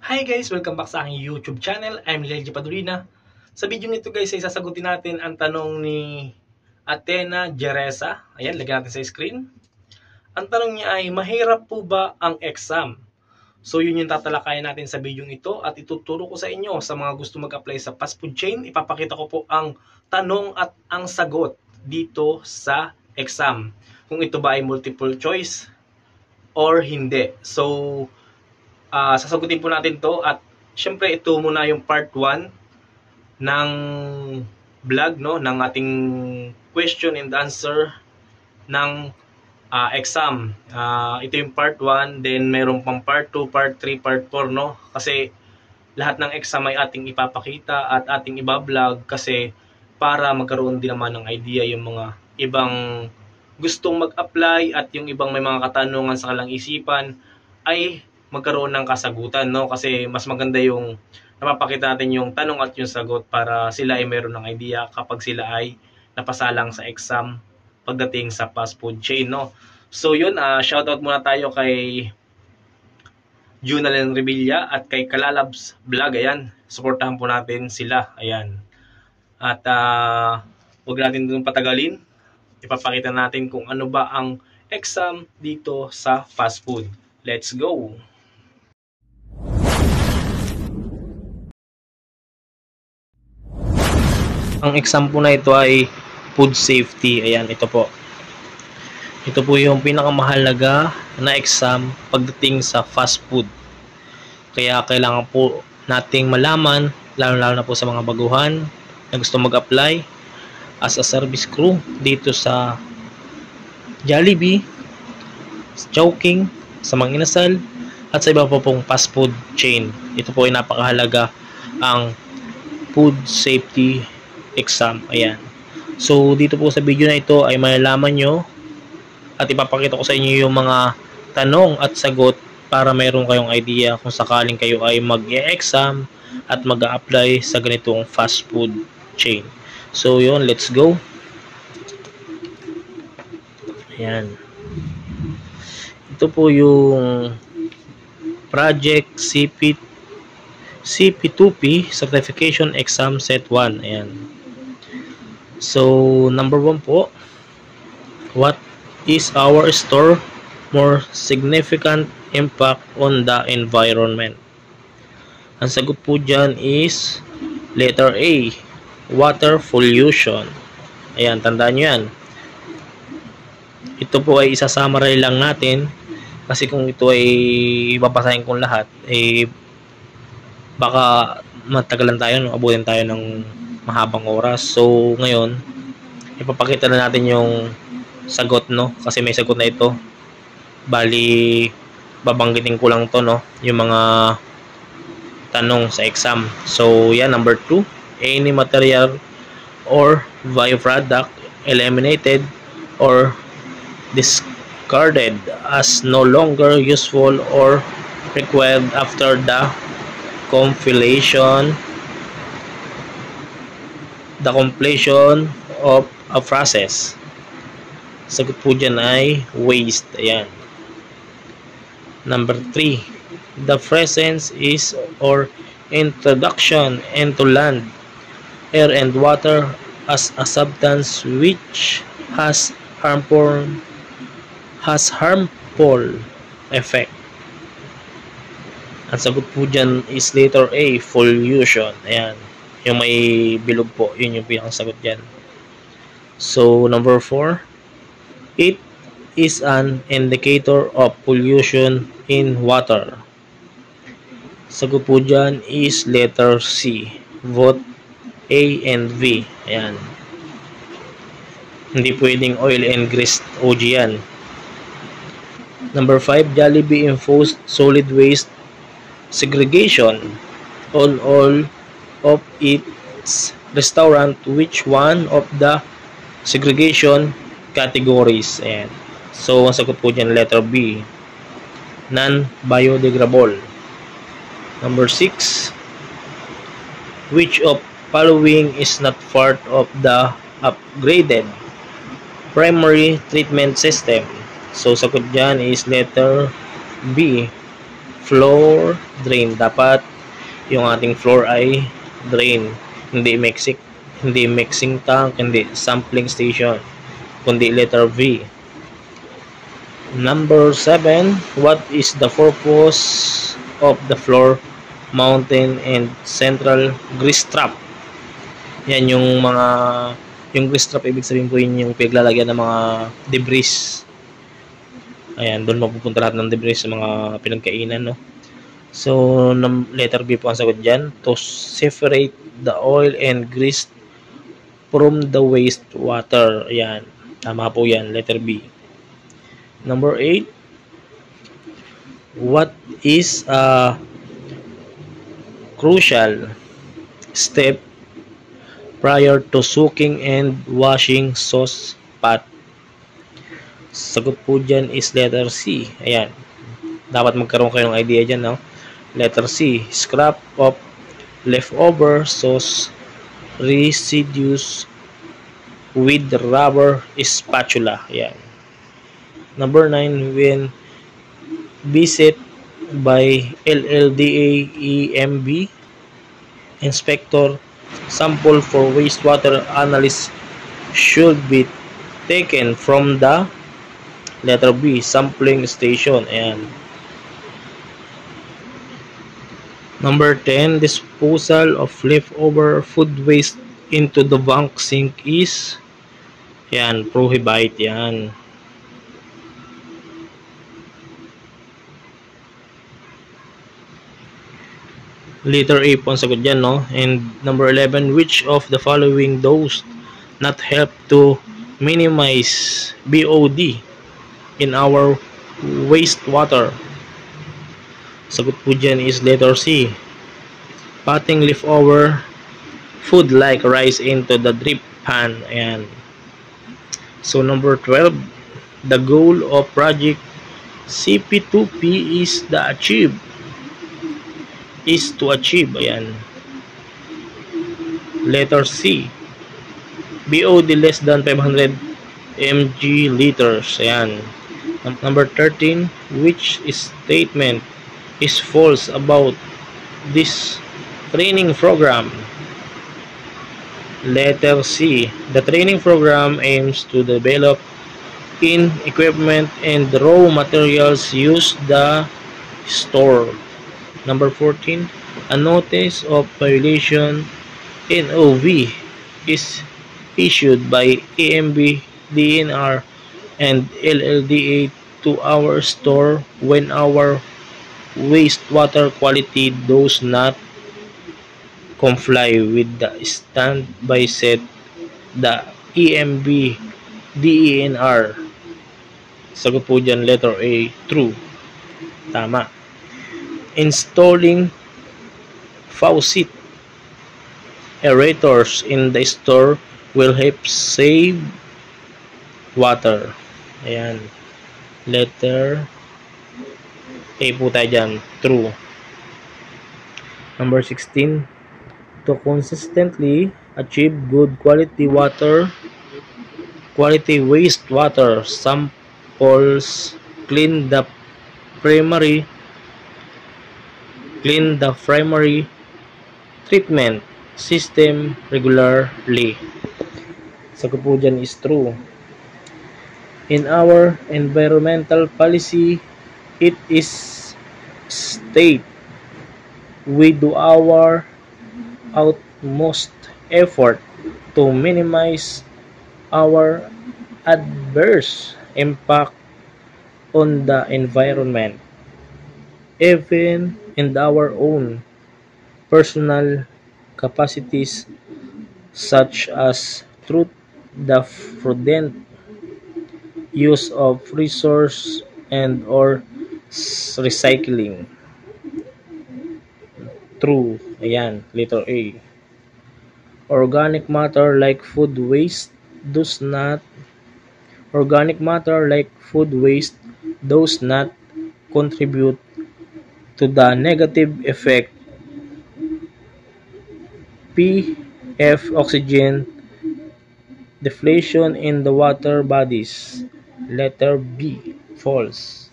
Hi guys! Welcome back sa aking YouTube channel. I'm Lelji Padulina. Sa video nito guys ay sasagutin natin ang tanong ni Athena Jeresa. Ayan, lagyan natin sa screen. Ang tanong niya ay, mahirap po ba ang exam? So yun yung tatalakayan natin sa video ito at ituturo ko sa inyo sa mga gusto mag-apply sa fast food chain. Ipapakita ko po ang tanong at ang sagot dito sa exam. Kung ito ba ay multiple choice or hindi. So sasagutin po natin to at syempre ito muna yung part 1 ng vlog, no, ng ating question and answer ng exam. Ito yung part 1, then meron pang part 2, part 3, part 4, no, kasi lahat ng exam ay ating ipapakita at ating iba-vlog kasi para magkaroon din naman ng idea yung mga ibang gustong mag-apply at yung ibang may mga katanungan sa kanilang isipan ay magkaroon ng kasagutan, no? Kasi mas maganda yung napapakita natin yung tanong at yung sagot para sila ay meron ng idea kapag sila ay napasalang sa exam pagdating sa fast food chain, no? So yun, shoutout muna tayo kay Junalen Revilla at kay Kalalabs Vlog. Ayan, supportahan po natin sila. Ayan. At huwag natin itong patagalin. Ipapakita natin kung ano ba ang exam dito sa fast food. Let's go! Ang exam po na ito ay food safety. Ayan, ito po. Ito po yung pinakamahalaga na exam pagdating sa fast food. Kaya kailangan po nating malaman, lalo-lalo na po sa mga baguhan na gusto mag-apply as a service crew dito sa Jollibee, Chowking, sa Mang Inasal, at sa iba po pong fast food chain. Ito po ay napakahalaga, ang food safety exam. Ayan. So dito po sa video na ito ay malalaman nyo at ipapakita ko sa inyo yung mga tanong at sagot para mayroon kayong idea kung sakaling kayo ay mag-e-exam at mag-a-apply sa ganitong fast food chain. So yun, let's go. Ayan. Ito po yung Project CP2P Certification Exam Set 1. Ayan. So, number 1 po. What is our store more significant impact on the environment? Ang sagot po dyan is letter A, water pollution. Ayan, tandaan nyo yan. Ito po ay isa-summary lang natin kasi kung ito ay babasahin kong lahat, baka matagalan tayo, abutin tayo ng mahabang oras. So ngayon ipapakita na natin yung sagot, no, kasi may sagot na ito. Bali babanggitin ko lang to, no, yung mga tanong sa exam. So yan, number 2, any material or byproduct eliminated or discarded as no longer useful or required after the completion of a process. Sagot po dyan ay waste. Ayan. Number 3, the presence is or introduction into land, air and water as a substance which has harmful effect. Ang sagot po dyan is letter A, pollution. Ayan. Yung may bilog po, yun yung pinakasagot dyan. So, number 4, it is an indicator of pollution in water. Sagot po dyan is letter C, vote A and V. Ayan. Hindi pwedeng oil and grease OG yan. Number 5, Jollibee enforced solid waste segregation on all of its restaurant. Which one of the segregation categories? Ayan. So ang sagot po dyan letter B, non-biodegradable. Number 6, which of following is not part of the upgraded primary treatment system? So sagot dyan is letter B, floor drain. Dapat yung ating floor ay drain, hindi mixing tank, hindi sampling station, kundi letter V. Number 7, what is the purpose of the floor mountain and central grease trap? Yan yung grease trap, ibig sabihin po yun yung paglalagyan ng mga debris. Ayan, doon mapupunta lahat ng debris sa mga pinagkainan, no? So, letter B po ang sagot dyan. To separate the oil and grease from the wastewater. Ayan, tama po yan, letter B. Number 8, what is a crucial step prior to soaking and washing sauce pot? Sagot po dyan is letter C. Ayan, dapat magkaroon kayo ng idea dyan, no? Letter C, scrap of leftover sauce residues with rubber spatula. Ayan. Number 9, when visit by LLDA EMB inspector, sample for wastewater analysis should be taken from the letter B, sampling station. Ayan. Number 10, disposal of leftover food waste into the bank sink is, yan, prohibit yan. Letter A po ang sagot dyan, no? And number 11, which of the following does not help to minimize BOD in our wastewater? Sagot po dyan is letter C, putting leftover food like rice into the drip pan. Ayan. So number 12, the goal of project CP2P is to achieve, ayan, letter C, BOD less than 500 mg liters. Ayan. Number 13, which statement is false about this training program? Letter C, the training program aims to develop in equipment and raw materials used the store. Number 14, a notice of violation NOV is issued by EMB, DNR, and LLDA to our store when our wastewater quality does not comply with the standby set. The EMB, DENR. Sagot po dyan, letter A, true. Tama. Installing faucet aerators in the store will help save water. Ayan, letter A po tayo dyan, true. Number 16, to consistently achieve good quality wastewater samples, clean the primary treatment system regularly. Sagot po dyan is true. In our environmental policy, it is state we do our utmost effort to minimize our adverse impact on the environment, even in our own personal capacities, such as through the prudent use of resource and or recycling. True. Ayan, letter A. Organic matter like food waste does not contribute to the negative effect PF oxygen deflation in the water bodies. Letter B, false.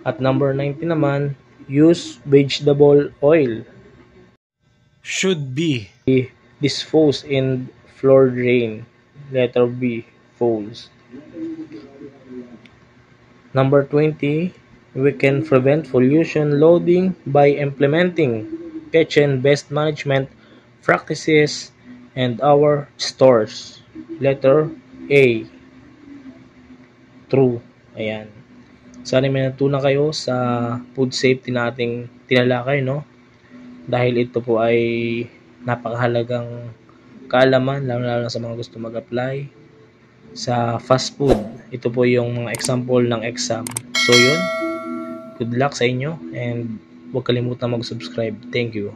At number 19 naman, Use vegetable oil. Should be disposed in floor drain. Letter B, false. Number 20, we can prevent pollution loading by implementing kitchen best management practices and our stores. Letter A, true. Ayan. Sana may natutunan kayo sa food safety nating tinalakay, no? Dahil ito po ay napakahalagang kaalaman, lalo sa mga gusto mag-apply sa fast food. Ito po yung mga example ng exam. So yun, good luck sa inyo and huwag kalimutan mag-subscribe. Thank you.